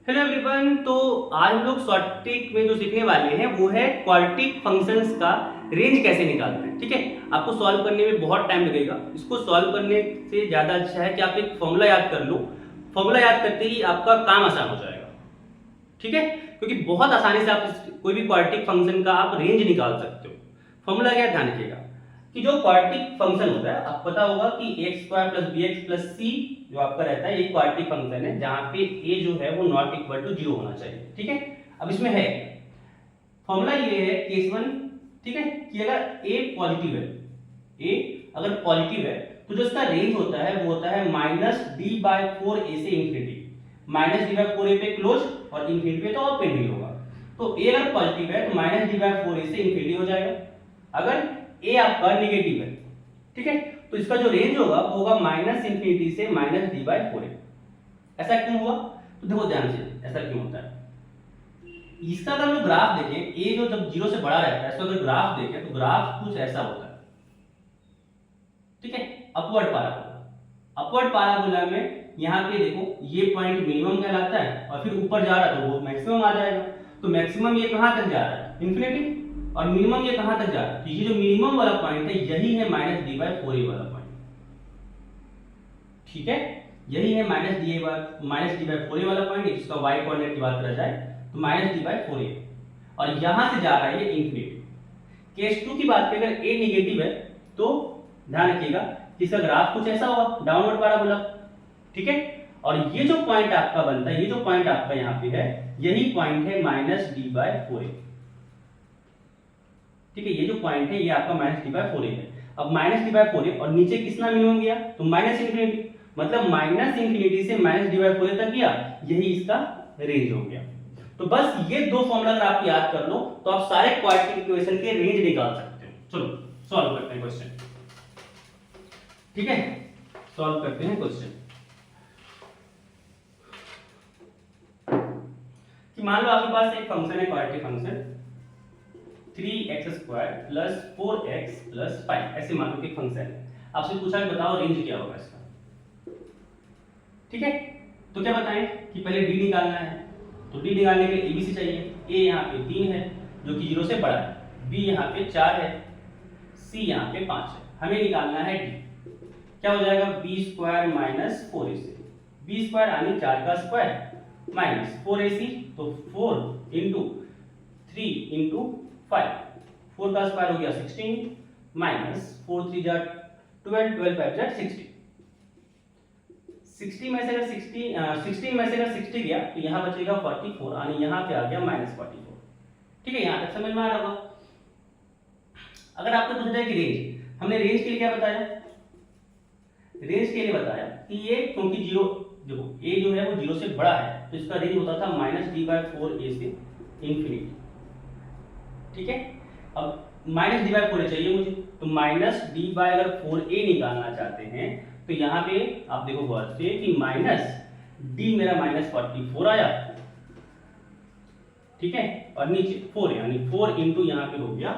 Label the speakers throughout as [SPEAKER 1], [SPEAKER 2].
[SPEAKER 1] Hello everyone. तो आज हम लोग शॉर्ट ट्रिक में जो सीखने वाले हैं वो है क्वाड्रेटिक फंक्शंस का रेंज कैसे निकालते हैं। ठीक है, आपको सॉल्व करने में बहुत टाइम लगेगा। इसको सॉल्व करने से ज़्यादा अच्छा है कि आप एक फॉर्मूला याद कर लो। फॉर्मूला याद करते ही आपका काम आसान हो जाएगा। ठीक है, क्योंकि बहुत आसानी से आप कोई भी क्वाड्रेटिक फंक्शन का आप रेंज निकाल सकते हो। फॉर्मूला क्या, ध्यान रखिएगा कि जो क्वाड्रेटिक फंक्शन होता है आपको पता होगा कि x square plus b x plus c जो आपका रहता है ये क्वाड्रेटिक फंक्शन है जहां पे ए जो है वो नॉट इक्वल टू 0 होना चाहिए। ठीक है, अब इसमें है फॉर्मूला ये है केस वन। ठीक है, कि अगर ए पॉजिटिव है, ए अगर पॉजिटिव है तो जो इसका रेंज होता है वो होता है minus d by four a से infinity. Minus d by four a पे क्लोज और इंफिनिटी पे तो ओपन ही होगा। तो ए अगर पॉजिटिव है तो minus d by four a से इंफिनिटी हो जाएगा। अगर ए आपका नेगेटिव है, ठीक है, तो इसका जो रेंज होगा वो होगा माइनस इंफिनिटी से माइनस डी बाई फोर ए। ऐसा क्यों हुआ? तो देखो ध्यान से ऐसा क्यों होता है। इसका अगर जो ग्राफ देखें, ए जो जब जीरो से बड़ा रहता है इसका अगर ग्राफ देखें तो ग्राफ कुछ ऐसा होता है। ठीक है, अपवर्ड पैराबोला। अपवर्ड पैराबोला में यहाँ पे देखो ये पॉइंट मिनिमम कहलाता है और फिर ऊपर जा रहा है तो वो मैक्सिमम आ जाएगा। तो मैक्सिमम ये कहां तक जा रहा है? इंफिनिटी। और मिनिमम ये कहां तक जा रहा है? तो ये जो मिनिमम वाला पॉइंट है यही है माइनस डी बाई फोर ए वाला पॉइंट। ठीक है, यही है माइनस डी बाई फोर ए वाला पॉइंट। इसका वाई कोऑर्डिनेट की बात करा जाए तो माइनस डी बाई फोर ए और यहां से जा रहा है ये इंफिनिटी। केस टू की बात करें, अगर ए नेगेटिव है तो ध्यान रखिएगा कि इसका ग्राफ कुछ ऐसा होगा, डाउनवर्ड पैराबोला। ठीक है, और ये जो पॉइंट आपका बनता है, ये जो पॉइंट आपका यहाँ पे है यही पॉइंट है माइनस डी बाई फोर ए। ठीक है, ये जो पॉइंट है ये आपका माइनस डी बाई फोर ए है। अब माइनस डी बाई फोर ए और नीचे कितना मिनिमम गया तो माइनस इंफिनिटी, मतलब माइनस इंफिनिटी से माइनस डी बाई फोर ए तक गया, यही इसका रेंज हो गया। तो बस ये दो फॉर्मूला अगर आप याद कर लो तो आप सारे क्वाड्रेटिक इक्वेशन के रेंज निकाल सकते हो। चलो सॉल्व करते हैं क्वेश्चन। ठीक है, सॉल्व करते हैं क्वेश्चन। कि मान लो आपके पास एक फंक्शन है, quadratic function 3x square plus 4x plus 5, ऐसे मान लो कि फंक्शन है। आपसे पूछा है बताओ रेंज क्या होगा इसका। ठीक है, तो क्या बताएं कि पहले d निकालना है। तो d निकालने के लिए abc चाहिए। a यहाँ पे 3 है जो कि 0 से बड़ा है, b यहाँ पे 4 है, c यहाँ पे 5 है। हमें निकालना है d। क्या हो जाएगा? बी स्क्वायर माइनस फोर ए सी। बी स्क्वायर यानी 4 का स्क्वायर माइनस 4ac, तो 4 इंटू 3 इंटू 5, 4 का स्क्वायर हो गया 16 माइनस 4 3 जा 12, 12 5 जा 60। 60 में से अगर 16 में से अगर 60 गया तो यहाँ बचेगा 44 यानी यहाँ पे आ गया माइनस 44। ठीक है, यहाँ तक समझ में आ रहा होगा। अगर आपको पूछा जाए कि रेंज, हमने रेंज के लिए क्या बताया? रेंज के लिए बताया कि ये क्योंकि जीरो, देखो ए जो है वो 0 से बड़ा है तो इसका रेंज होता था minus d by four a से इंफिनिटी। ठीक है, अब माइनस डी बाई फोर ए चाहिए मुझे, तो माइनस डी बाई अगर फोर ए निकालना चाहते हैं तो यहाँ पे आप देखो गौर से कि माइनस डी मेरा माइनस 44 आया। ठीक है, और नीचे 4 यानी 4 इंटू यहाँ पे हो गया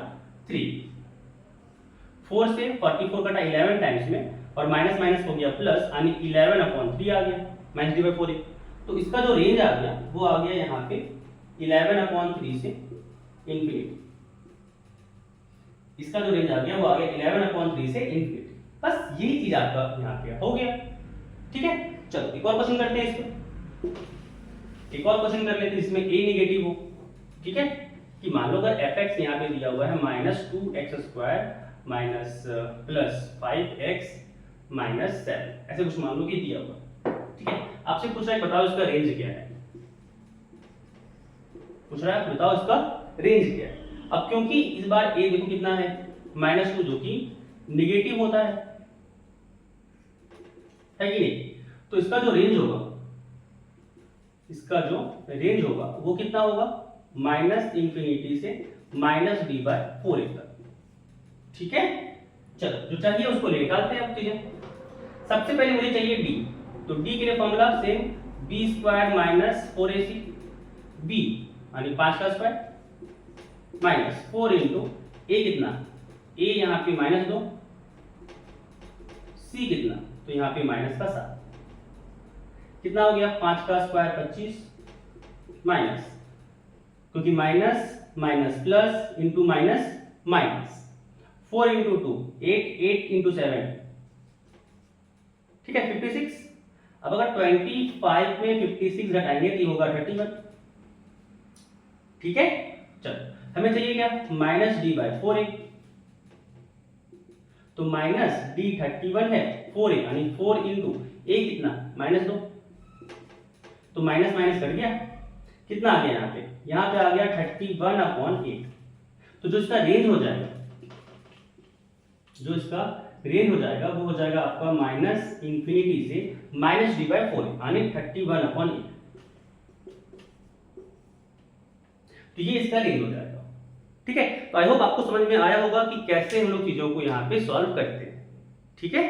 [SPEAKER 1] 3। 4 से 44 कटा 11 टाइम्स में और माइनस माइनस हो गया प्लस यानी 11/3 आ गया माइनस डी बाई फोर ए। तो इसका जो रेंज आ गया वो आ गया यहाँ पे 11/3 से इंफिनिटी। इसका जो रेंज आ गया वो आ गया 11/3 से इंफिनिटी। बस यही चीज आपका यहाँ पे हो गया। ठीक है, चलो एक और क्वेश्चन करते हैं इसको। एक और क्वेश्चन कर लेते हैं इसमें a नेगेटिव हो। ठीक है, कि मान लो अगर fx यहाँ पे दिया हुआ है minus 2x square minus plus 5x minus 7, ऐसे कुछ मान लो कि दिया हुआ। ठीक है, आपसे पूछ रहा है बताओ इसका रेंज क्या है। पूछ रहा है बताओ इसका रेंज क्या है। अब क्योंकि इस बार a देखो कितना है -2 जो कि नेगेटिव होता है कि नहीं, तो इसका जो रेंज होगा, इसका जो रेंज होगा वो कितना होगा? माइनस इंफिनिटी से माइनस डी बाई फोर ए तक। ठीक है, चलो जो चाहिए उसको ले निकालते हैं अब चीजें। सबसे पहले मुझे चाहिए डी, तो डी के लिए formula same, B square minus 4ac, B यानी 5 का स्क्वायर माइनस 4 इंटू ए कितना, ए यहाँ पे -2, सी कितना तो यहाँ पे माइनस का 7, कितना हो गया 5 का स्क्वायर 25 माइनस, क्योंकि minus minus plus into minus minus, 4 into 2 8, 8 into 7, ठीक है 56। अब अगर 25 में 56 घटाएंगे तो ये होगा 31, ठीक है। चलो हमें चाहिए क्या, माइनस डी बाई 4a, तो माइनस डी 31 है 4a, यानी 4 इंटू a कितना -2, तो माइनस माइनस कट गया, कितना आ गया यहाँ पे आ गया 31/8। तो जो इसका रेंज हो जाएगा, जो इसका रेंज हो जाएगा वो हो जाएगा आपका माइनस इंफिनिटी से माइनस डी बाई 4 यानी 31/8। तो ये इसका रेंज हो जाएगा, ठीक है। तो आई होप आपको समझ में आया होगा कि कैसे हम लोग चीजों को यहाँ पे सॉल्व करते हैं, ठीक है।